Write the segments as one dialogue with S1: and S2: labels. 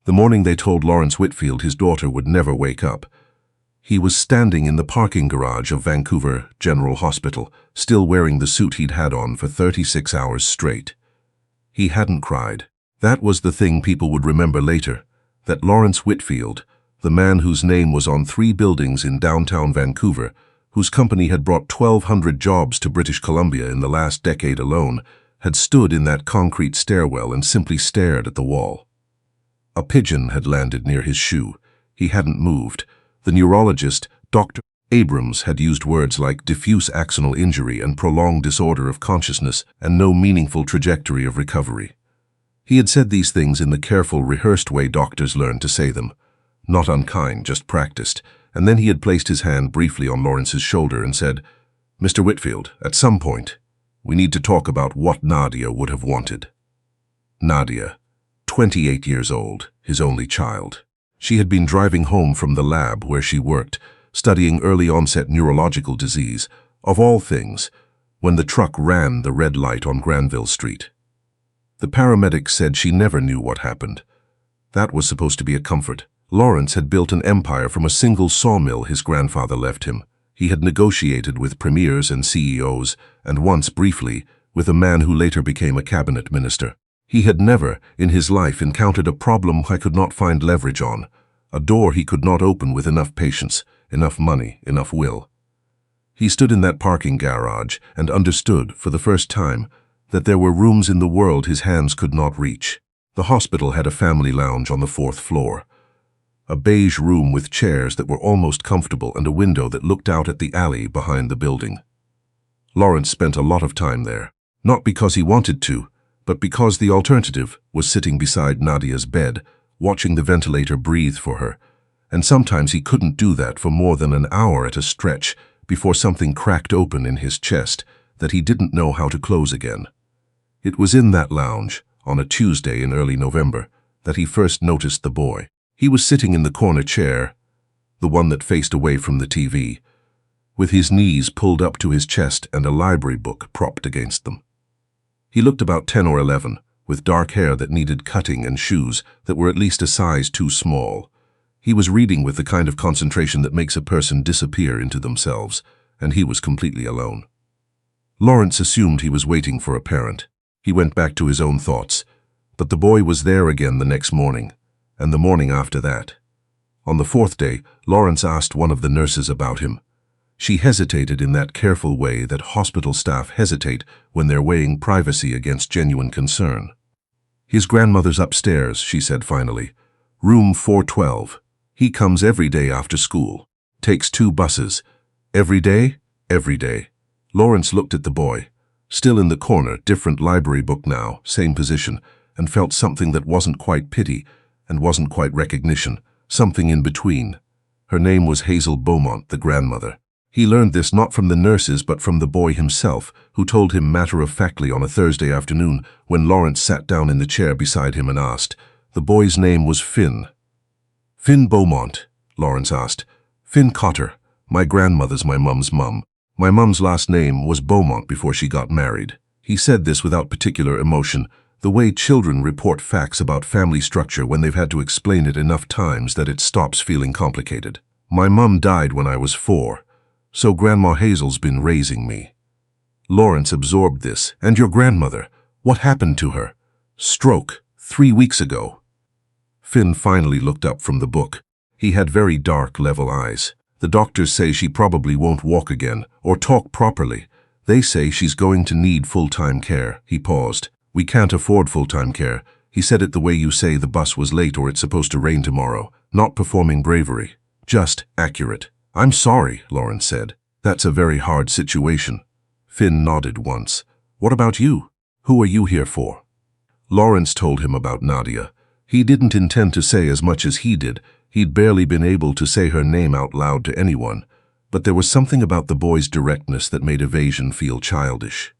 S1: The morning they told Lawrence Whitfield his daughter would never wake up, he was standing in the parking garage of Vancouver General Hospital, still wearing the suit he'd had on for 36 hours straight. He hadn't cried. That was the thing people would remember later, that Lawrence Whitfield, the man whose name was on 3 buildings in downtown Vancouver, whose company had brought 1,200 jobs to British Columbia in the last decade alone, had stood in that concrete stairwell and simply stared at the wall. A pigeon had landed near his shoe. He hadn't moved. The neurologist, Dr. Abrams, had used words like diffuse axonal injury and prolonged disorder of consciousness and no meaningful trajectory of recovery. He had said these things in the careful, rehearsed way doctors learn to say them. Not unkind, just practiced. And then he had placed his hand briefly on Lawrence's shoulder and said, "Mr. Whitfield, at some point, we need to talk about what Nadia would have wanted." Nadia, 28 years old, his only child. She had been driving home from the lab where she worked, studying early-onset neurological disease, of all things, when the truck ran the red light on Granville Street. The paramedics said she never knew what happened. That was supposed to be a comfort. Lawrence had built an empire from a single sawmill his grandfather left him. He had negotiated with premiers and CEOs, and once, briefly, with a man who later became a cabinet minister. He had never, in his life, encountered a problem he could not find leverage on, a door he could not open with enough patience, enough money, enough will. He stood in that parking garage and understood, for the first time, that there were rooms in the world his hands could not reach. The hospital had a family lounge on the 4th floor. A beige room with chairs that were almost comfortable and a window that looked out at the alley behind the building. Lawrence spent a lot of time there, not because he wanted to, but because the alternative was sitting beside Nadia's bed, watching the ventilator breathe for her, and sometimes he couldn't do that for more than an hour at a stretch before something cracked open in his chest that he didn't know how to close again. It was in that lounge, on a Tuesday in early November, that he first noticed the boy. He was sitting in the corner chair, the one that faced away from the TV, with his knees pulled up to his chest and a library book propped against them. He looked about 10 or 11, with dark hair that needed cutting and shoes that were at least a size too small. He was reading with the kind of concentration that makes a person disappear into themselves, and he was completely alone. Lawrence assumed he was waiting for a parent. He went back to his own thoughts, but the boy was there again the next morning, and the morning after that. On the 4th day, Lawrence asked one of the nurses about him. She hesitated in that careful way that hospital staff hesitate when they're weighing privacy against genuine concern. "His grandmother's upstairs," she said finally. "Room 412. He comes every day after school. Takes 2 buses. Every day?" "Every day." Lawrence looked at the boy, still in the corner, different library book now, same position, and felt something that wasn't quite pity and wasn't quite recognition, something in between. Her name was Hazel Beaumont, the grandmother. He learned this not from the nurses but from the boy himself, who told him matter-of-factly on a Thursday afternoon when Lawrence sat down in the chair beside him and asked. The boy's name was Finn. "Finn Beaumont?" Lawrence asked. "Finn Cotter. My grandmother's my mum's mum. My mum's last name was Beaumont before she got married." He said this without particular emotion, the way children report facts about family structure when they've had to explain it enough times that it stops feeling complicated. "My mum died when I was 4, so Grandma Hazel's been raising me." Lawrence absorbed this. "And your grandmother? What happened to her?" "Stroke, 3 weeks ago." Finn finally looked up from the book. He had very dark, level eyes. "The doctors say she probably won't walk again, or talk properly. They say she's going to need full-time care." He paused. "We can't afford full-time care." He said it the way you say the bus was late or it's supposed to rain tomorrow. Not performing bravery. Just accurate. "I'm sorry," Lawrence said. "That's a very hard situation." Finn nodded once. "What about you? Who are you here for?" Lawrence told him about Nadia. He didn't intend to say as much as he did. He'd barely been able to say her name out loud to anyone, but there was something about the boy's directness that made evasion feel childish.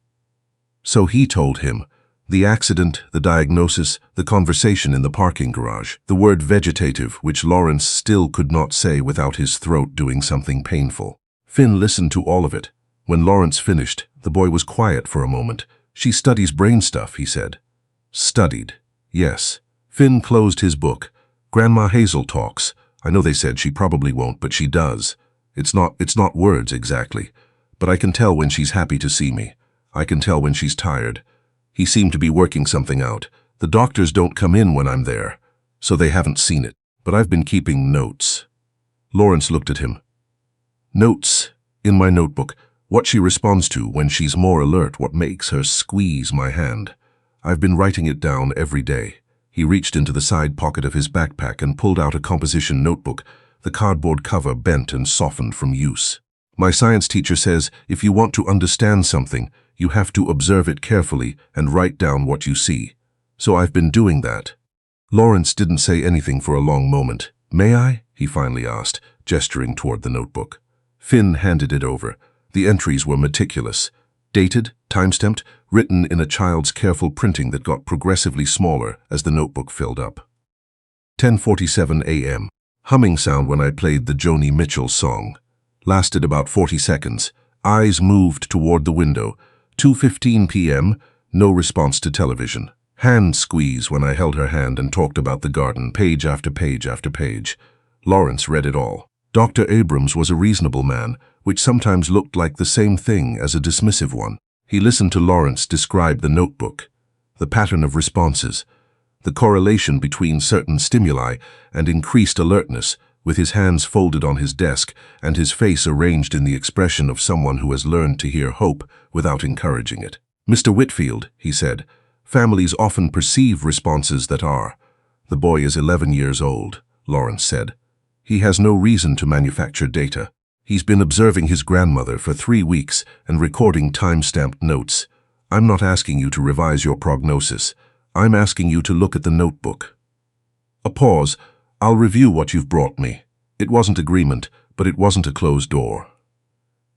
S1: So he told him. The accident, the diagnosis, the conversation in the parking garage, the word vegetative, which Lawrence still could not say without his throat doing something painful. Finn listened to all of it. When Lawrence finished, the boy was quiet for a moment. "She studies brain stuff," he said. "Studied. Yes." Finn closed his book, Grandma Hazel talks. I know they said she probably won't, but she does. It's not words exactly, but I can tell when she's happy to see me. I can tell when she's tired. He seemed to be working something out. The doctors don't come in when I'm there, so they haven't seen it. But I've been keeping notes. Lawrence looked at him. Notes, in my notebook, what she responds to when she's more alert, what makes her squeeze my hand. I've been writing it down every day. He reached into the side pocket of his backpack and pulled out a composition notebook, the cardboard cover bent and softened from use. My science teacher says if you want to understand something, you have to observe it carefully and write down what you see. So I've been doing that. Lawrence didn't say anything for a long moment. May I? He finally asked, gesturing toward the notebook. Finn handed it over. The entries were meticulous. Dated, time-stamped, written in a child's careful printing that got progressively smaller as the notebook filled up. 10:47 a.m. Humming sound when I played the Joni Mitchell song. Lasted about 40 seconds. Eyes moved toward the window. 2:15 p.m. No response to television. Hand squeeze when I held her hand and talked about the garden, page after page after page. Lawrence read it all. Dr. Abrams was a reasonable man, which sometimes looked like the same thing as a dismissive one. He listened to Lawrence describe the notebook, the pattern of responses, the correlation between certain stimuli and increased alertness, with his hands folded on his desk and his face arranged in the expression of someone who has learned to hear hope without encouraging it. Mr. Whitfield, he said, families often perceive responses that are. The boy is 11 years old, Lawrence said. He has no reason to manufacture data. He's been observing his grandmother for 3 weeks and recording time-stamped notes. I'm not asking you to revise your prognosis. I'm asking you to look at the notebook. A pause. I'll review what you've brought me. It wasn't agreement, but it wasn't a closed door.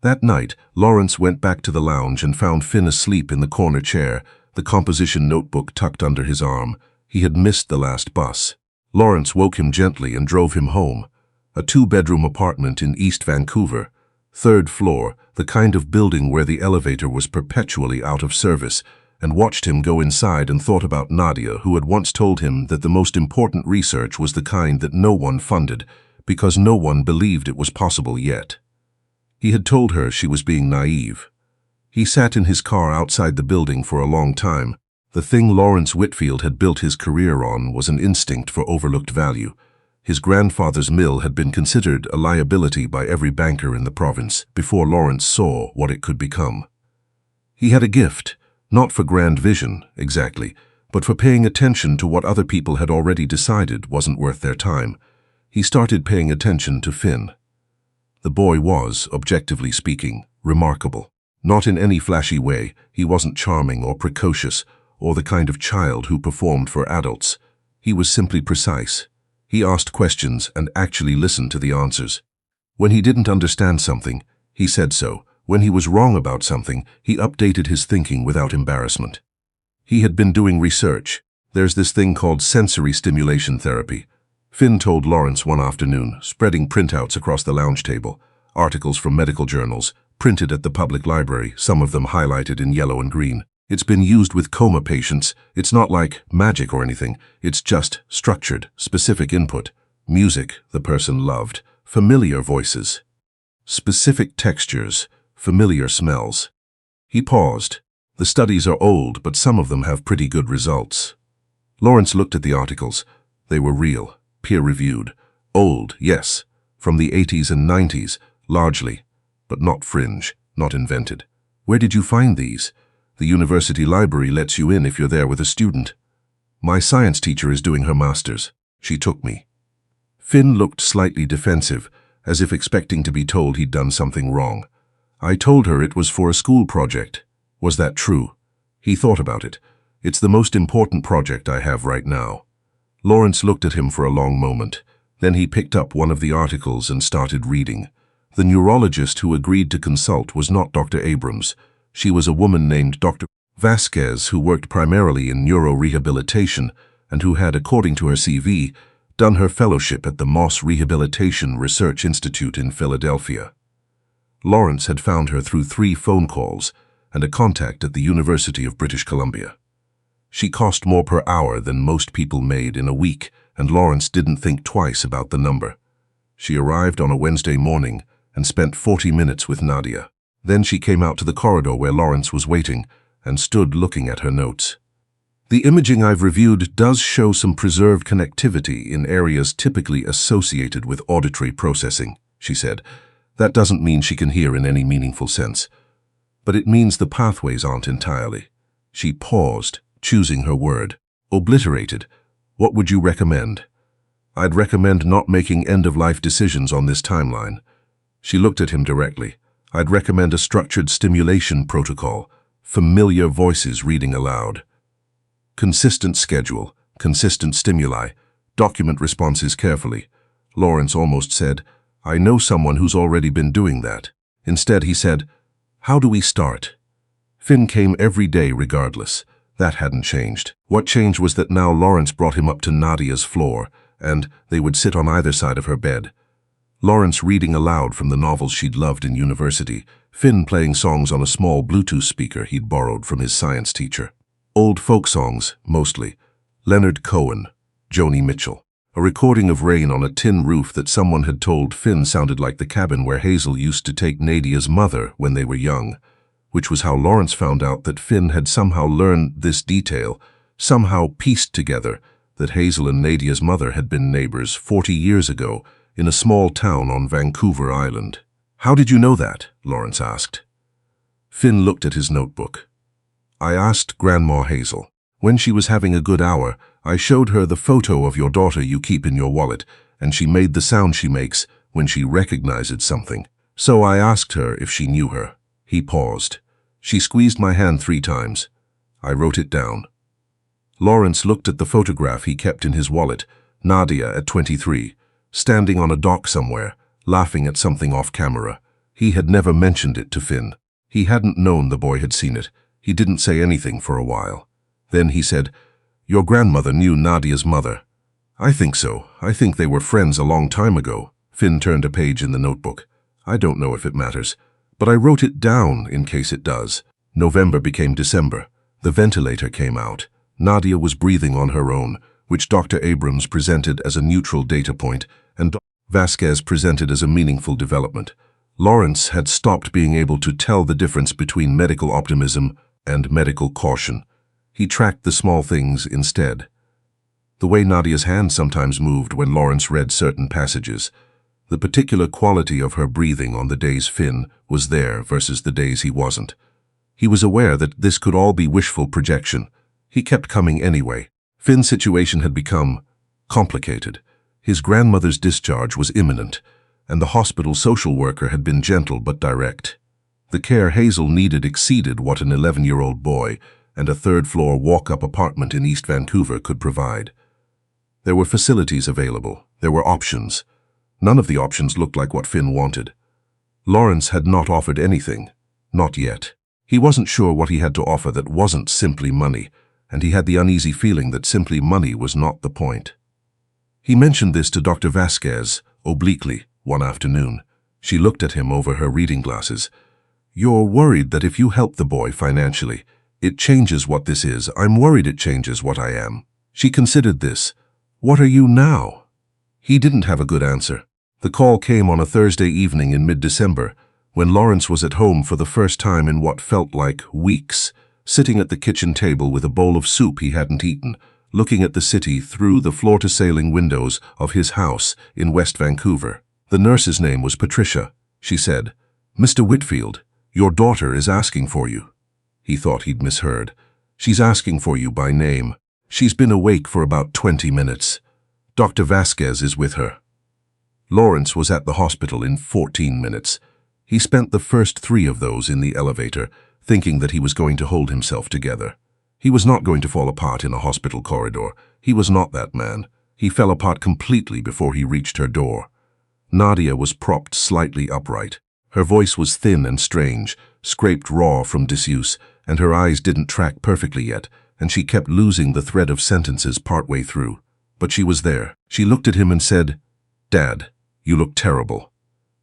S1: That night, Lawrence went back to the lounge and found Finn asleep in the corner chair, the composition notebook tucked under his arm. He had missed the last bus. Lawrence woke him gently and drove him home. A 2-bedroom apartment in East Vancouver, 3rd floor, the kind of building where the elevator was perpetually out of service, and watched him go inside and thought about Nadia, who had once told him that the most important research was the kind that no one funded, because no one believed it was possible yet. He had told her she was being naive. He sat in his car outside the building for a long time. The thing Lawrence Whitfield had built his career on was an instinct for overlooked value. His grandfather's mill had been considered a liability by every banker in the province before Lawrence saw what it could become. He had a gift, not for grand vision, exactly, but for paying attention to what other people had already decided wasn't worth their time. He started paying attention to Finn. The boy was, objectively speaking, remarkable. Not in any flashy way. He wasn't charming or precocious, or the kind of child who performed for adults. He was simply precise. He asked questions and actually listened to the answers. When he didn't understand something, he said so. When he was wrong about something, he updated his thinking without embarrassment. He had been doing research. There's this thing called sensory stimulation therapy. Finn told Lawrence one afternoon, spreading printouts across the lounge table, articles from medical journals, printed at the public library, some of them highlighted in yellow and green. It's been used with coma patients. It's not like magic or anything. It's just structured, specific input. Music the person loved. Familiar voices. Specific textures. Familiar smells. He paused. The studies are old, but some of them have pretty good results. Lawrence looked at the articles. They were real, peer-reviewed. Old, yes, from the 80s and 90s, largely, but not fringe, not invented. Where did you find these? The university library lets you in if you're there with a student. My science teacher is doing her master's. She took me. Finn looked slightly defensive, as if expecting to be told he'd done something wrong. I told her it was for a school project. Was that true? He thought about it. It's the most important project I have right now. Lawrence looked at him for a long moment. Then he picked up one of the articles and started reading. The neurologist who agreed to consult was not Dr. Abrams. She was a woman named Dr. Vasquez who worked primarily in neurorehabilitation and who had, according to her CV, done her fellowship at the Moss Rehabilitation Research Institute in Philadelphia. Lawrence had found her through 3 phone calls and a contact at the University of British Columbia. She cost more per hour than most people made in a week and Lawrence didn't think twice about the number. She arrived on a Wednesday morning and spent 40 minutes with Nadia. Then she came out to the corridor where Lawrence was waiting and stood looking at her notes. The imaging I've reviewed does show some preserved connectivity in areas typically associated with auditory processing, she said. That doesn't mean she can hear in any meaningful sense, but it means the pathways aren't entirely. She paused, choosing her word. Obliterated. What would you recommend? I'd recommend not making end-of-life decisions on this timeline. She looked at him directly. I'd recommend a structured stimulation protocol, familiar voices reading aloud. Consistent schedule, consistent stimuli, document responses carefully. Lawrence almost said, I know someone who's already been doing that. Instead, he said, how do we start? Finn came every day regardless. That hadn't changed. What changed was that now Lawrence brought him up to Nadia's floor, and they would sit on either side of her bed. Lawrence reading aloud from the novels she'd loved in university, Finn playing songs on a small Bluetooth speaker he'd borrowed from his science teacher. Old folk songs, mostly. Leonard Cohen, Joni Mitchell. A recording of rain on a tin roof that someone had told Finn sounded like the cabin where Hazel used to take Nadia's mother when they were young, which was how Lawrence found out that Finn had somehow learned this detail, somehow pieced together that Hazel and Nadia's mother had been neighbors 40 years ago in a small town on Vancouver Island. How did you know that? Lawrence asked. Finn looked at his notebook. I asked Grandma Hazel. When she was having a good hour, I showed her the photo of your daughter you keep in your wallet, and she made the sound she makes when she recognizes something. So I asked her if she knew her. He paused. She squeezed my hand 3 times. I wrote it down. Lawrence looked at the photograph he kept in his wallet, Nadia at 23, standing on a dock somewhere, laughing at something off camera. He had never mentioned it to Finn. He hadn't known the boy had seen it. He didn't say anything for a while. Then he said, Your grandmother knew Nadia's mother. I think so. I think they were friends a long time ago. Finn turned a page in the notebook. I don't know if it matters, but I wrote it down in case it does. November became December. The ventilator came out. Nadia was breathing on her own, which Dr. Abrams presented as a neutral data point, and Dr. Vasquez presented as a meaningful development. Lawrence had stopped being able to tell the difference between medical optimism and medical caution. He tracked the small things instead. The way Nadia's hand sometimes moved when Lawrence read certain passages, the particular quality of her breathing on the days Finn was there versus the days he wasn't. He was aware that this could all be wishful projection. He kept coming anyway. Finn's situation had become complicated. His grandmother's discharge was imminent, and the hospital social worker had been gentle but direct. The care Hazel needed exceeded what an 11-year-old boy and a third-floor walk-up apartment in East Vancouver could provide. There were facilities available. There were options. None of the options looked like what Finn wanted. Lawrence had not offered anything. Not yet. He wasn't sure what he had to offer that wasn't simply money, and he had the uneasy feeling that simply money was not the point. He mentioned this to Dr. Vasquez, obliquely, one afternoon. She looked at him over her reading glasses. You're worried that if you help the boy financially, it changes what this is. I'm worried it changes what I am. She considered this. What are you now? He didn't have a good answer. The call came on a Thursday evening in mid-December, when Lawrence was at home for the first time in what felt like weeks, sitting at the kitchen table with a bowl of soup he hadn't eaten, looking at the city through the floor-to-ceiling windows of his house in West Vancouver. The nurse's name was Patricia. She said, Mr. Whitfield, your daughter is asking for you. He thought he'd misheard. She's asking for you by name. She's been awake for about 20 minutes. Dr. Vasquez is with her. Lawrence was at the hospital in 14 minutes. He spent the first 3 of those in the elevator, thinking that he was going to hold himself together. He was not going to fall apart in a hospital corridor. He was not that man. He fell apart completely before he reached her door. Nadia was propped slightly upright. Her voice was thin and strange, scraped raw from disuse, and her eyes didn't track perfectly yet, and she kept losing the thread of sentences partway through. But she was there. She looked at him and said, Dad, you look terrible.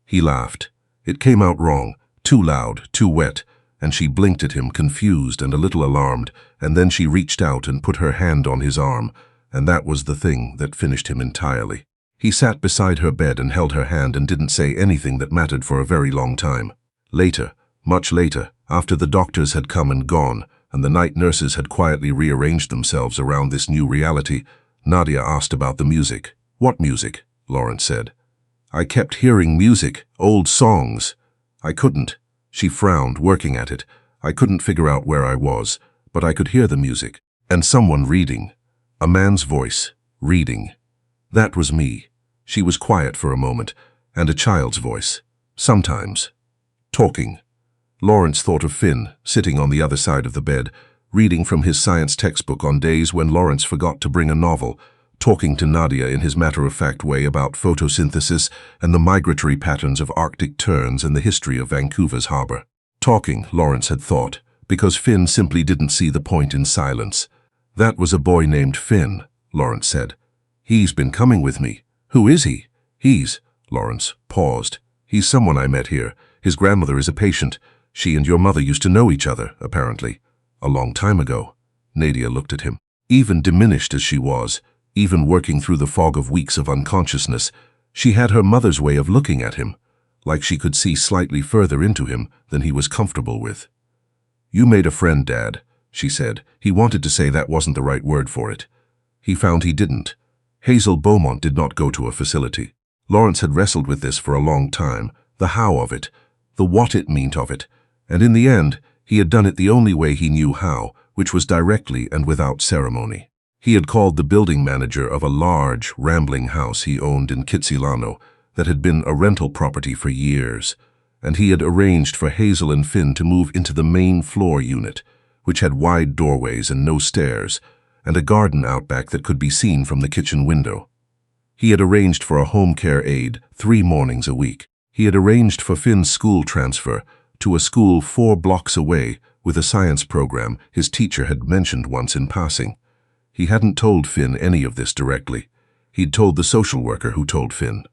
S1: He laughed. It came out wrong, too loud, too wet, and she blinked at him, confused and a little alarmed, and then she reached out and put her hand on his arm, and that was the thing that finished him entirely. He sat beside her bed and held her hand and didn't say anything that mattered for a very long time. Later, much later, after the doctors had come and gone, and the night nurses had quietly rearranged themselves around this new reality, Nadia asked about the music. "What music?" Lawrence said. "I kept hearing music, old songs. I couldn't." She frowned, working at it. "I couldn't figure out where I was, but I could hear the music. And someone reading. A man's voice, reading. That was me." She was quiet for a moment, and a child's voice. Sometimes. Talking. Lawrence thought of Finn, sitting on the other side of the bed, reading from his science textbook on days when Lawrence forgot to bring a novel, talking to Nadia in his matter-of-fact way about photosynthesis and the migratory patterns of Arctic terns and the history of Vancouver's harbor. Talking, Lawrence had thought, because Finn simply didn't see the point in silence. "That was a boy named Finn," Lawrence said. "He's been coming with me." "Who is he?" Lawrence paused. "He's someone I met here. His grandmother is a patient. She and your mother used to know each other, apparently. A long time ago." Nadia looked at him. Even diminished as she was, even working through the fog of weeks of unconsciousness, she had her mother's way of looking at him, like she could see slightly further into him than he was comfortable with. "You made a friend, Dad," she said. He wanted to say that wasn't the right word for it. He found he didn't. Hazel Beaumont did not go to a facility. Lawrence had wrestled with this for a long time, the how of it, the what it meant of it, and in the end, he had done it the only way he knew how, which was directly and without ceremony. He had called the building manager of a large, rambling house he owned in Kitsilano that had been a rental property for years, and he had arranged for Hazel and Finn to move into the main floor unit, which had wide doorways and no stairs, and a garden out back that could be seen from the kitchen window. He had arranged for a home care aide 3 mornings a week. He had arranged for Finn's school transfer to a school 4 blocks away with a science program his teacher had mentioned once in passing. He hadn't told Finn any of this directly. He'd told the social worker who told Finn.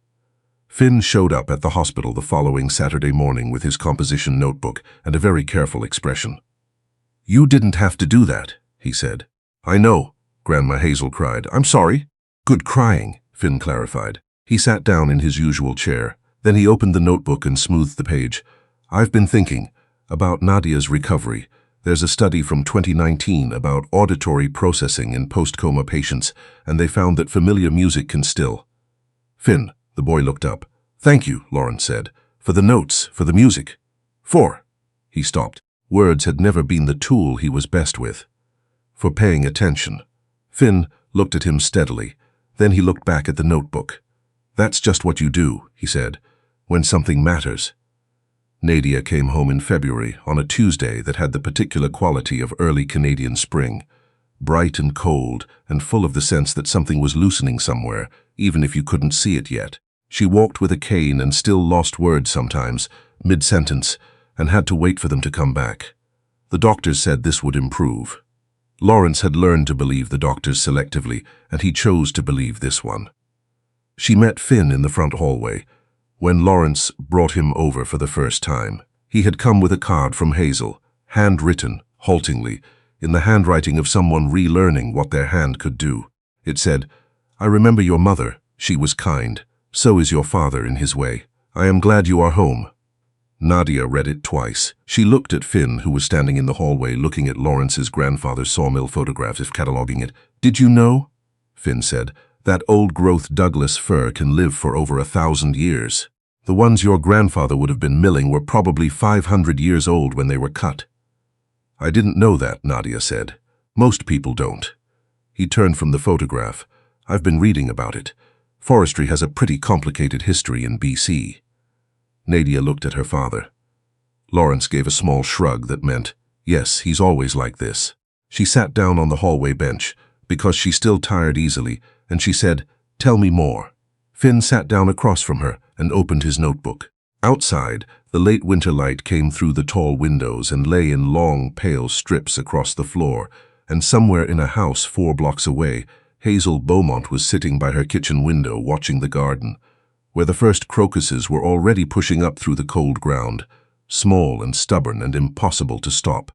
S1: Finn showed up at the hospital the following Saturday morning with his composition notebook and a very careful expression. "You didn't have to do that," he said. "I know," Grandma Hazel cried. "I'm sorry." "Good crying," Finn clarified. He sat down in his usual chair. Then he opened the notebook and smoothed the page. "I've been thinking about Nadia's recovery. There's a study from 2019 about auditory processing in post-coma patients, and they found that familiar music can still—" "Finn," the boy looked up. "Thank you," Lawrence said, "for the notes, for the music." "For—" he stopped. Words had never been the tool he was best with. "For paying attention." Finn looked at him steadily. Then he looked back at the notebook. "That's just what you do," he said, "when something matters." Nadia came home in February on a Tuesday that had the particular quality of early Canadian spring, bright and cold and full of the sense that something was loosening somewhere, even if you couldn't see it yet. She walked with a cane and still lost words sometimes, mid-sentence, and had to wait for them to come back. The doctors said this would improve. Lawrence had learned to believe the doctors selectively, and he chose to believe this one. She met Finn in the front hallway, when Lawrence brought him over for the first time. He had come with a card from Hazel, handwritten, haltingly, in the handwriting of someone relearning what their hand could do. It said, "I remember your mother. She was kind. So is your father in his way. I am glad you are home." Nadia read it twice. She looked at Finn, who was standing in the hallway looking at Lawrence's grandfather's sawmill photographs if cataloging it. "Did you know?" Finn said. "That old-growth Douglas fir can live for over 1,000 years. The ones your grandfather would have been milling were probably 500 years old when they were cut." "I didn't know that," Nadia said. "Most people don't." He turned from the photograph. "I've been reading about it. Forestry has a pretty complicated history in BC." Nadia looked at her father. Lawrence gave a small shrug that meant, "Yes, he's always like this." She sat down on the hallway bench, because she still tired easily, and she said, "Tell me more." Finn sat down across from her and opened his notebook. Outside, the late winter light came through the tall windows and lay in long, pale strips across the floor, and somewhere in a house 4 blocks away, Hazel Beaumont was sitting by her kitchen window watching the garden, where the first crocuses were already pushing up through the cold ground, small and stubborn and impossible to stop.